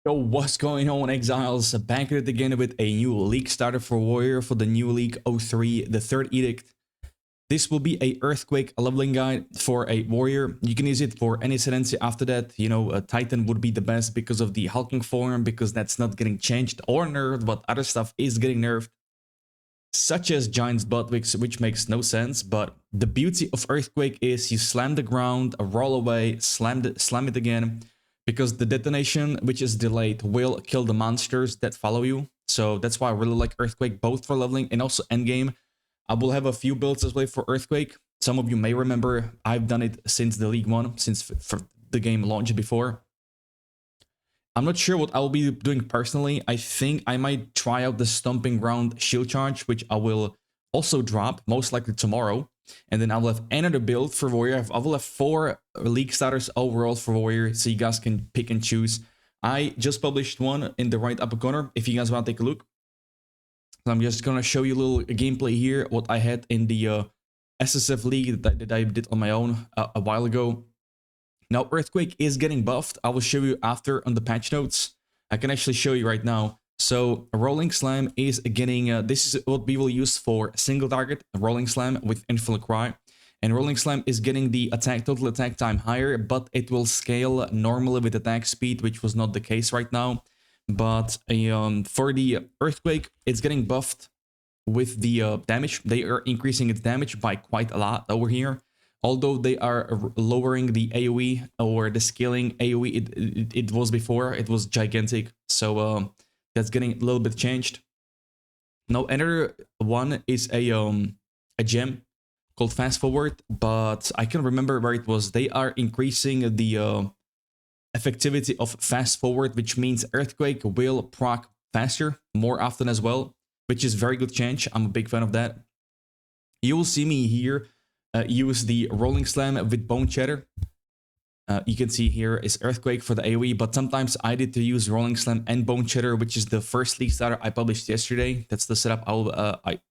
Yo, what's going on, Exiles? Back at it again with a new league starter for Warrior for the new League 03, the third edict. This will be a Earthquake leveling guide for a Warrior. You can use it for any ascendancy after that. You know, a Titan would be the best because of the hulking form, because that's not getting changed or nerfed, but other stuff is getting nerfed, such as Giant's Buttwicks, which makes no sense. But the beauty of Earthquake is you slam the ground, roll away, slam it again, because the detonation, which is delayed, will kill the monsters that follow you. So that's why I really like Earthquake, both for leveling and also endgame. I will have a few builds as well for Earthquake. Some of you may remember I've done it since the League 1, since for the game launched before. I'm not sure what I'll be doing personally. I think I might try out the Stomping Ground Shield Charge, which I will also drop, most likely tomorrow. And then I'll have another build for Warrior. I will have 4 League starters overall for Warrior, so you guys can pick and choose. I just published one in the right upper corner, if you guys want to take a look. So I'm just going to show you a little gameplay here, what I had in the SSF League that I did on my own a while ago. Now, Earthquake is getting buffed. I will show you after on the patch notes. I can actually show you right now. So, Rolling Slam is getting, this is what we will use for single target, Rolling Slam with Infinite Cry. And Rolling Slam is getting the total attack time higher, but it will scale normally with attack speed, which was not the case right now. But for the Earthquake, it's getting buffed with the damage. They are increasing its damage by quite a lot over here. Although they are lowering the AoE or the scaling AoE it was before, it was gigantic. So that's getting a little bit changed. Now another one is a gem called Fast Forward, but I can't remember where it was. They are increasing the effectivity of Fast Forward, which means Earthquake will proc faster, more often as well, which is very good change. I'm a big fan of that. You will see me here use the Rolling Slam with Bone Shatter. You can see here is Earthquake for the AoE, but sometimes I did to use Rolling Slam and Bone Shatter, which is the first League starter I published yesterday. That's the setup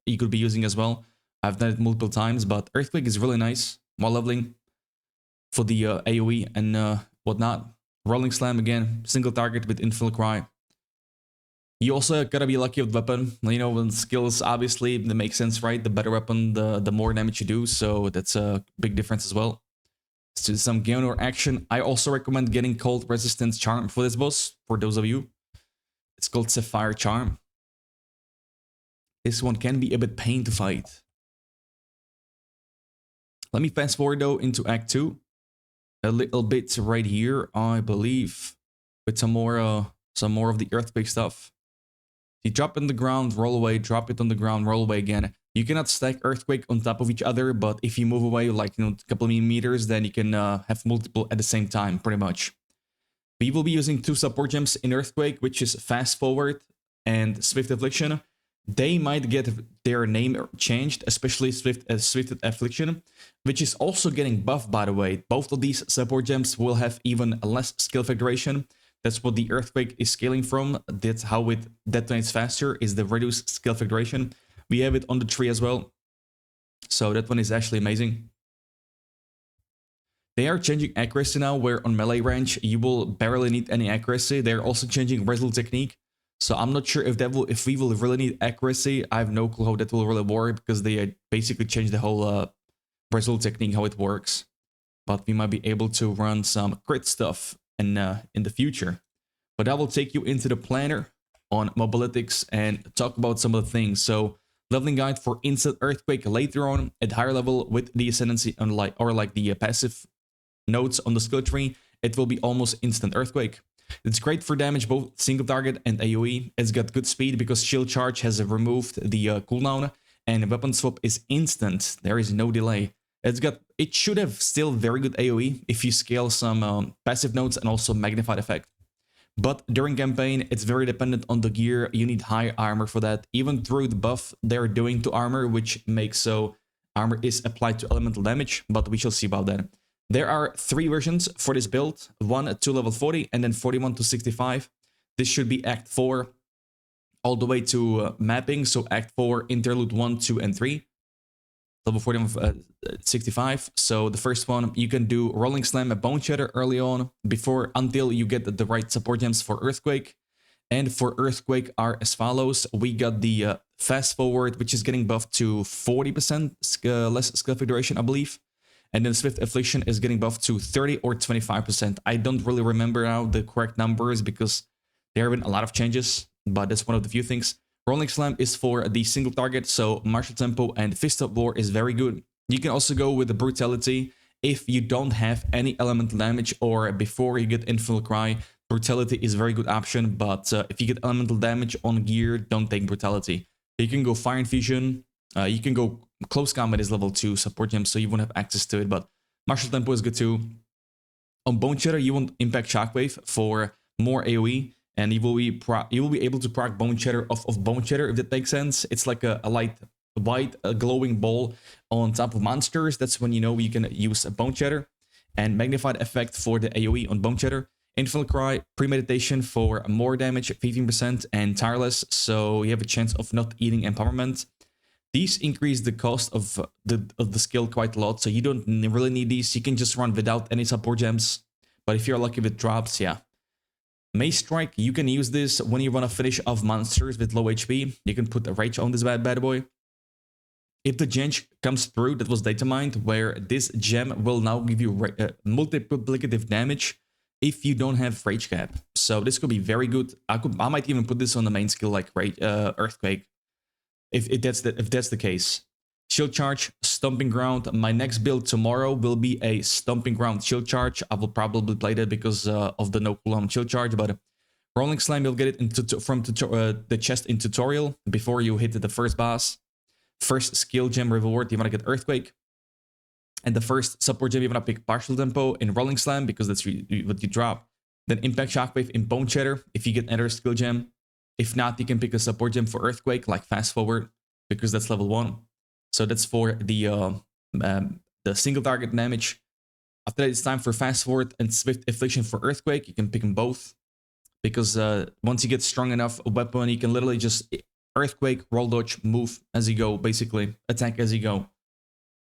you could be using as well. I've done it multiple times, but Earthquake is really nice while leveling for the AoE and whatnot. Rolling Slam again, single target with Infinite Cry. You also gotta be lucky with weapon. You know, when skills, obviously, that makes sense, right? The better weapon, the more damage you do. So that's a big difference as well. So some Gaonor action. I also recommend getting Cold Resistance Charm for this boss, for those of you. It's called Sapphire Charm. This one can be a bit pain to fight. Let me fast forward though into Act 2. A little bit right here, I believe, with some more of the Earthquake stuff. You drop it on the ground, roll away, drop it on the ground, roll away again. You cannot stack Earthquake on top of each other, but if you move away like, you know, a couple of meters, then you can have multiple at the same time, pretty much. We will be using 2 support gems in Earthquake, which is Fast Forward and Swift Affliction. They might get their name changed, especially Swift Affliction, which is also getting buffed, by the way. Both of these support gems will have even less skill effect duration. That's what the Earthquake is scaling from. That's how it detonates faster, is the reduced skill effect duration. We have it on the tree as well. So that one is actually amazing. They are changing accuracy now, where on melee range, you will barely need any accuracy. They're also changing Resolute Technique. So I'm not sure if we will really need accuracy. I have no clue how that will really work, because they basically changed the whole Resolute Technique, how it works. But we might be able to run some crit stuff in the future. But I will take you into the planner on Mobalytics and talk about some of the things. So leveling guide for instant Earthquake later on at higher level with the ascendancy and like the passive nodes on the skill tree, it will be almost instant Earthquake. It's great for damage, both single target and AoE. It's got good speed because Shield Charge has removed the cooldown, and weapon swap is instant. There is no delay. It should have still very good AoE if you scale some passive nodes and also magnified effect. But during campaign, it's very dependent on the gear. You need high armor for that, even through the buff they're doing to armor, which makes so armor is applied to elemental damage, but we shall see about that. There are 3 versions for this build, 1 to level 40 and then 41 to 65. This should be Act 4 all the way to mapping, so Act 4, Interlude 1, 2, and 3. level 40 of 65. So the first one, you can do Rolling Slam at Bone Shatter early on, until you get the right support gems for Earthquake. And for Earthquake are as follows. We got the Fast Forward, which is getting buffed to 40% less skill duration, I believe. And then Swift Affliction is getting buffed to 30 or 25%. I don't really remember now the correct numbers because there have been a lot of changes, but that's one of the few things. Rolling Slam is for the single target, so Martial Tempo and Fist of War is very good. You can also go with the Brutality if you don't have any elemental damage or before you get Infernal Cry. Brutality is a very good option, but if you get elemental damage on gear, don't take Brutality. You can go Fire Infusion, you can go Close Combat is level 2 support gem, so you won't have access to it, but Martial Tempo is good too. On Bone Shatter, you want Impact Shockwave for more AoE, and you will be able to proc Bone Shatter of Bone Shatter, if that makes sense. It's like a light white glowing ball on top of monsters. That's when you know you can use a Bone Shatter. And Magnified Effect for the AoE on Bone Shatter. Infernal Cry, Premeditation for more damage, 15%, and Tireless, so you have a chance of not eating Empowerment. These increase the cost of the skill quite a lot, so you don't really need these. You can just run without any support gems, but if you're lucky with drops, yeah. Mace Strike, you can use this when you want to finish off monsters with low HP. You can put a Rage on this bad boy. If the gen comes through, that was data mined, where this gem will now give you multiplicative damage if you don't have Rage Cap. So this could be very good. I might even put this on the main skill like Earthquake. If that's the case. Shield Charge, Stomping Ground. My next build tomorrow will be a Stomping Ground Shield Charge. I will probably play that because of the no cooldown Shield Charge, but Rolling Slam, you'll get it from the chest in tutorial before you hit the first boss. First skill gem reward, you want to get Earthquake. And the first support gem, you want to pick Partial Tempo in Rolling Slam because that's what you drop. Then Impact Shockwave in Bone Shatter if you get another skill gem. If not, you can pick a support gem for Earthquake, like Fast Forward, because that's level 1. So that's for the single target damage. After that, it's time for Fast Forward and Swift Affliction for Earthquake. You can pick them both, because once you get strong enough a weapon, you can literally just Earthquake, roll dodge, move as you go, basically. Attack as you go.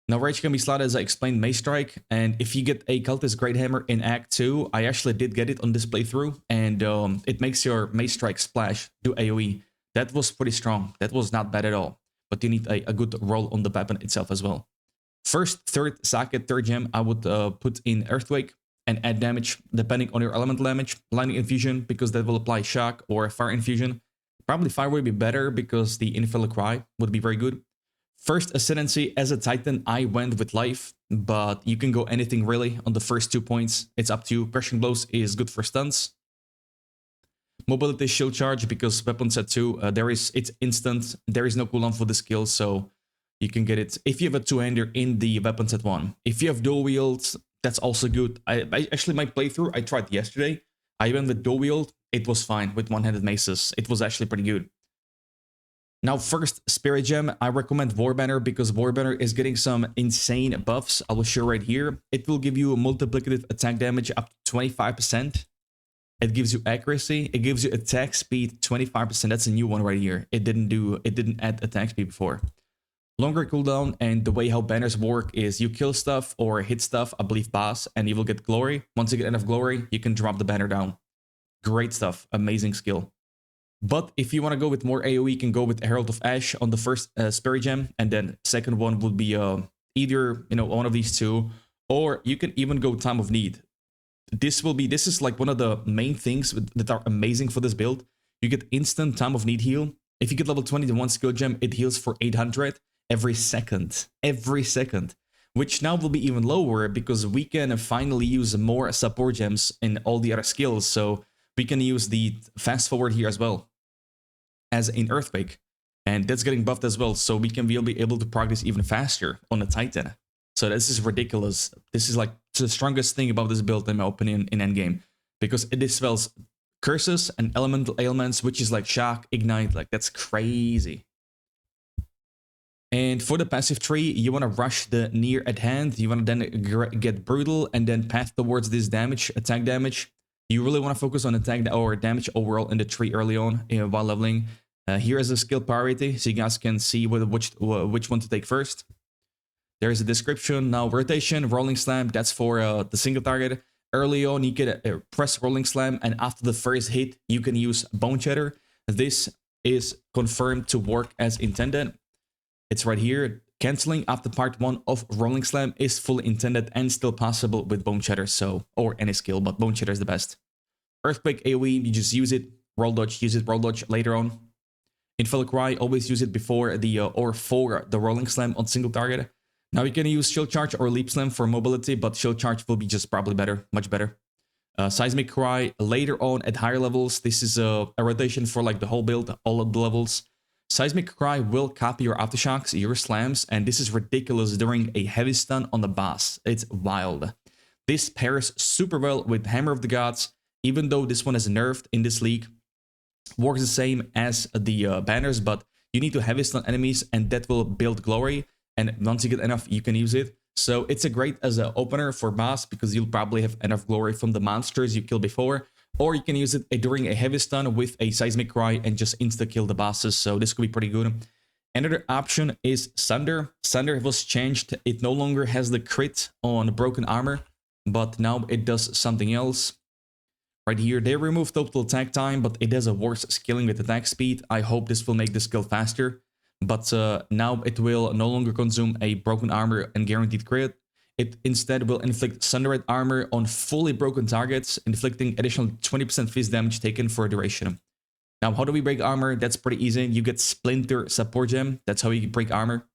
Now, Rage can be slotted, as I explained, Mace Strike, and if you get a Cultist Great Hammer in Act 2, I actually did get it on this playthrough, and it makes your Mace Strike splash, do AoE. That was pretty strong. That was not bad at all, but you need a good roll on the weapon itself as well. First, third socket, third gem, I would put in Earthquake and add damage depending on your elemental damage. Lightning Infusion, because that will apply Shock, or Fire Infusion. Probably Fire would be better because the Infernal Cry would be very good. First Ascendancy, as a Titan, I went with Life, but you can go anything really on the first 2 points. It's up to you. Crushing Blows is good for stunts. Mobility Shield Charge, because weapon set 2, it's instant. There is no cooldown for the skill, so you can get it if you have a two-hander in the weapon set 1. If you have dual wields, that's also good. I actually, my playthrough, I tried yesterday. I went with dual wield. It was fine with one-handed maces. It was actually pretty good. Now, first Spirit Gem, I recommend Warbanner because Warbanner is getting some insane buffs. I will show right here. It will give you a multiplicative attack damage up to 25%. It gives you accuracy. It gives you attack speed 25%. That's a new one right here. It didn't add attack speed before. Longer cooldown, and the way how banners work is you kill stuff or hit stuff, I believe boss, and you will get glory. Once you get enough glory, you can drop the banner down. Great stuff. Amazing skill. But if you want to go with more AoE, you can go with Herald of Ash on the first Spirit Gem, and then second one would be either one of these two, or you can even go Time of Need. This is like one of the main things that are amazing for this build. You get instant Time of Need heal. If you get level 21 skill gem, it heals for 800 every second, which now will be even lower because we can finally use more support gems in all the other skills. So we can use the Fast Forward here as well as in Earthquake, and that's getting buffed as well, so we'll be able to progress even faster on the Titan. So this is ridiculous. This is like the strongest thing about this build in my opinion in endgame, because it dispels curses and elemental ailments, which is like Shock, Ignite, like that's crazy. And for the passive tree, you want to rush the near at hand, you want to then get Brutal and then path towards this damage, attack damage. You really want to focus on attack or damage overall in the tree early on while leveling. Here is a skill priority, so you guys can see which one to take first. There's a description. Now, rotation, rolling slam, that's for the single target. Early on, you can press rolling slam, and after the first hit, you can use bone shatter. This is confirmed to work as intended. It's right here. Canceling after part 1 of rolling slam is fully intended and still possible with bone shatter, so, or any skill, but bone shatter is the best. Earthquake AoE, you just use it, roll dodge, use it, roll dodge later on. Infernal Cry, always use it before the, or for the rolling slam on single target. Now you can use Shield Charge or Leap Slam for mobility, but Shield Charge will be just probably better, much better. Seismic Cry, later on at higher levels, this is a rotation for like the whole build, all of the levels. Seismic Cry will copy your aftershocks, your slams, and this is ridiculous during a heavy stun on the boss. It's wild. This pairs super well with Hammer of the Gods, even though this one is nerfed in this league. Works the same as the banners, but you need to heavy stun enemies, and that will build glory. And once you get enough, you can use it. So it's a great as an opener for boss because you'll probably have enough glory from the monsters you killed before. Or you can use it during a heavy stun with a Seismic Cry and just insta-kill the bosses. So this could be pretty good. Another option is Sunder. Sunder was changed. It no longer has the crit on broken armor, but now it does something else. Right here, they removed total attack time, but it has a worse scaling with attack speed. I hope this will make the skill faster. But now it will no longer consume a broken armor and guaranteed crit. It instead will inflict Sundered armor on fully broken targets, inflicting additional 20% fist damage taken for a duration. Now, how do we break armor? That's pretty easy. You get Splinter Support Gem. That's how you break armor.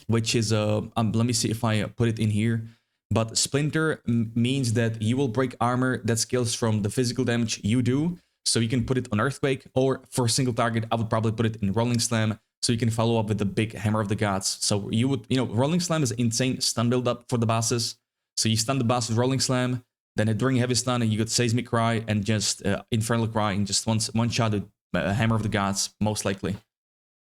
Which is, let me see if I put it in here. But Splinter means that you will break armor that scales from the physical damage you do. So you can put it on Earthquake, or for a single target, I would probably put it in Rolling Slam. So you can follow up with the big Hammer of the Gods. So you would, Rolling Slam is insane stun build up for the bosses. So you stun the boss with Rolling Slam, then during heavy stun, you get Seismic Cry and just Infernal Cry, and just one shot with Hammer of the Gods, most likely.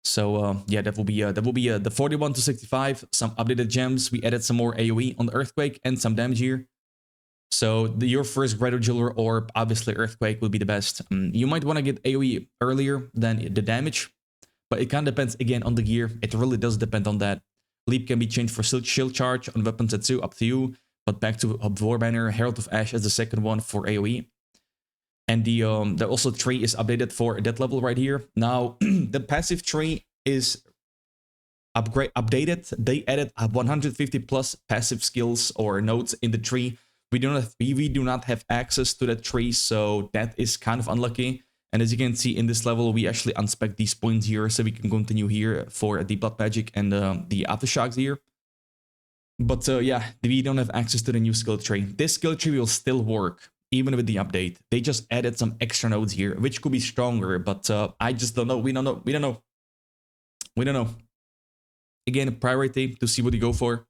So yeah, that will be the 41 to 65, some updated gems. We added some more AoE on the Earthquake and some damage here. So your first Gradual Orb, obviously Earthquake will be the best. You might want to get AoE earlier than the damage, but it kind of depends again on the gear. It really does depend on that. Leap can be changed for Shield Charge on weapons at 2, up to you. But back to War Banner, Herald of Ash as the second one for AoE. And the also tree is updated for that level right here. Now, the passive tree is updated. They added 150 plus passive skills or nodes in the tree. We do not have access to that tree, so that is kind of unlucky. And as you can see in this level, we actually unspec these points here, so we can continue here for the Blood Magic and the Aftershocks here. But yeah, we don't have access to the new skill tree. This skill tree will still work, even with the update. They just added some extra nodes here, which could be stronger, but I just don't know. We don't know. Again, priority to see what you go for.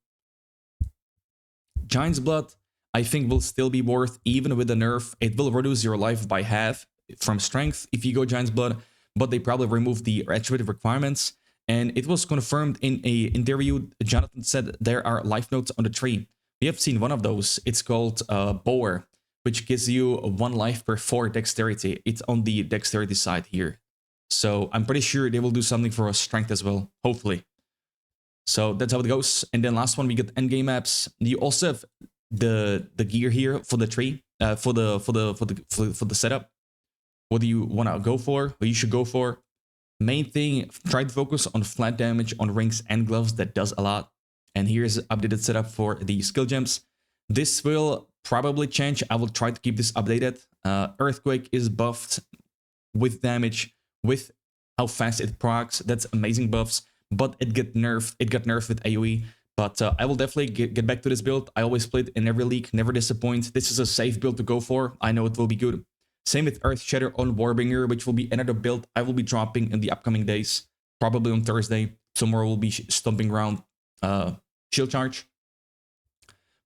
Giant's Blood, I think, will still be worth, even with the nerf. It will reduce your life by half from strength if you go Giant's Blood, but they probably removed the attribute requirements. And it was confirmed in an interview. Jonathan said there are life nodes on the tree. We have seen one of those. It's called Boar, which gives you 1 life per 4 dexterity. It's on the dexterity side here. So I'm pretty sure they will do something for strength as well, hopefully. So that's how it goes. And then last one, we get endgame maps. You also have the gear here for the tree, for the setup. What do you want to go for? What you should go for? Main thing, try to focus on flat damage on rings and gloves. That does a lot. And here's an updated setup for the skill gems. This will probably change. I will try to keep this updated. Earthquake is buffed with damage, with how fast it procs. That's amazing buffs, but it got nerfed. It got nerfed with AoE. But I will definitely get back to this build. I always play it in every league, never disappoint. This is a safe build to go for. I know it will be good. Same with Earth Shatter on Warbringer, which will be another build I will be dropping in the upcoming days. Probably on Thursday. Tomorrow we'll be stomping around Shield Charge.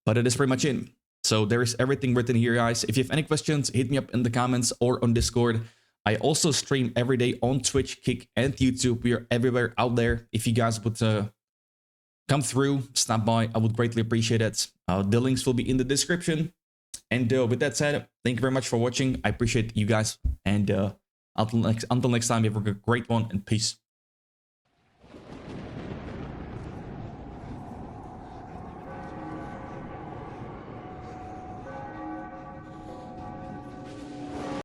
But that is pretty much it. So there is everything written here, guys. If you have any questions, hit me up in the comments or on Discord. I also stream every day on Twitch, Kick, and YouTube. We are everywhere out there. If you guys would come through, stop by, I would greatly appreciate it. The links will be in the description. And with that said, thank you very much for watching. I appreciate you guys. And until next time, have a great one, and peace.